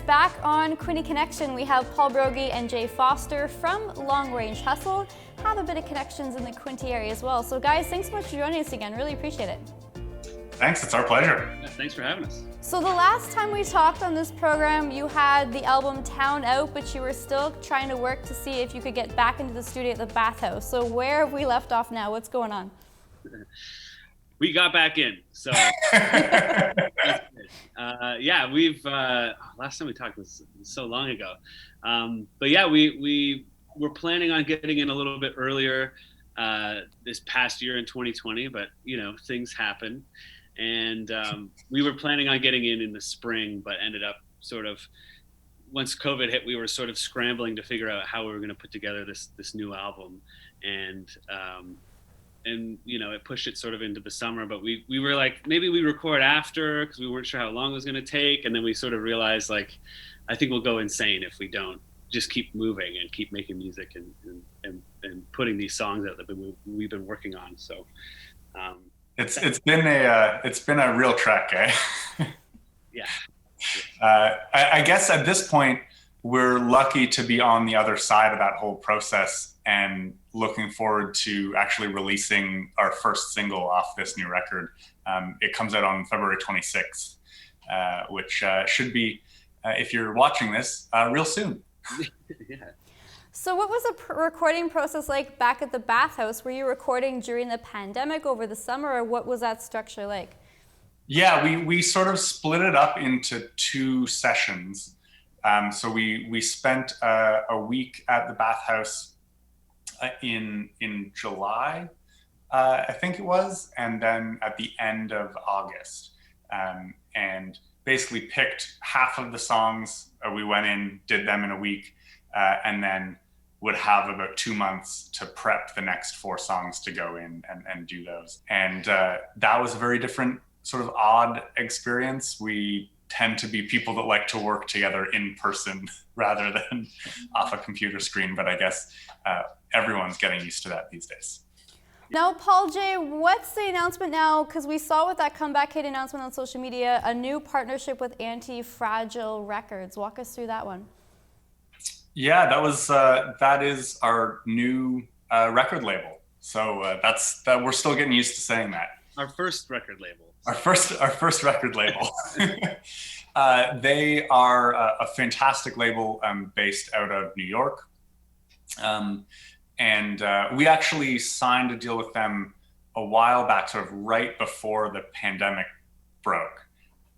back on Quinte Connection, we have Paul Brogy and Jay Foster from Long Range Hustle. Have a bit of connections in the Quinte area as well. So guys, thanks so much for joining us again. Really appreciate it. Thanks, it's our pleasure. Yeah, thanks for having us. So the last time we talked on this program, you had the album Town out, but you were still trying to work to see if you could get back into the studio at the Bathhouse. So where have we left off now? What's going on? We got back in, so yeah, we've last time we talked was so long ago, but yeah, we were planning on getting in a little bit earlier this past year in 2020, but you know, things happen, and we were planning on getting in the spring, but ended up sort of, once COVID hit, we were sort of scrambling to figure out how we were going to put together this new album, and you know, it pushed it sort of into the summer, but we were like, maybe we record after, because we weren't sure how long it was going to take. And then we sort of realized, like, I think we'll go insane if we don't just keep moving and keep making music and putting these songs out that we've been working on. So it's been a real trek, eh? Yeah. I guess at this point we're lucky to be on the other side of that whole process and looking forward to actually releasing our first single off this new record. It comes out on February 26th, which should be, if you're watching this, real soon. Yeah. So what was the recording process like back at the Bathhouse? Were you recording during the pandemic over the summer, or what was that structure like? Yeah, we sort of split it up into 2 sessions. So we spent a week at the Bathhouse in July, I think it was, and then at the end of August, and basically picked half of the songs. We went in, did them in a week, and then would have about 2 months to prep the next 4 songs to go in and do those. And that was a very different, sort of odd experience. We tend to be people that like to work together in person rather than off a computer screen, but I guess everyone's getting used to that these days. Now, Paul J, what's the announcement now? Because we saw with that comeback hit announcement on social media, a new partnership with Anti-Fragile Records. Walk us through that one. Yeah, that is our new record label. So we're still getting used to saying that. Our first record label. Our first record label. They are a fantastic label based out of New York. And we actually signed a deal with them a while back, sort of right before the pandemic broke.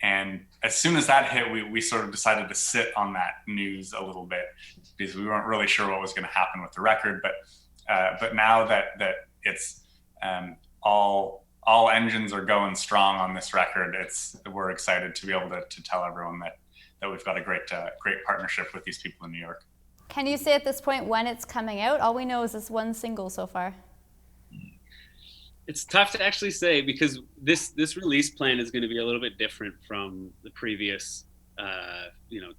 And as soon as that hit, we sort of decided to sit on that news a little bit because we weren't really sure what was going to happen with the record. But now that it's all engines are going strong on this record, we're excited to be able to tell everyone that we've got a great partnership with these people in New York. Can you say at this point when it's coming out? All we know is this one single so far. It's tough to actually say because this release plan is going to be a little bit different from the previous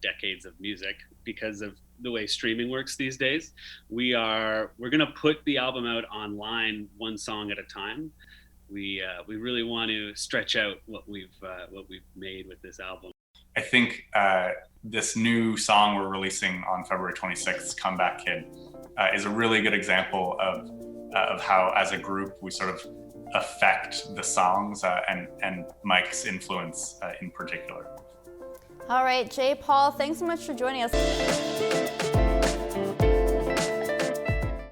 decades of music because of the way streaming works these days. We're going to put the album out online, 1 song at a time. We really want to stretch out what we've made with this album. I think this new song we're releasing on February 26th, Comeback Kid, is a really good example of how, as a group, we sort of affect the songs and Mike's influence in particular. All right, Jay, Paul, thanks so much for joining us.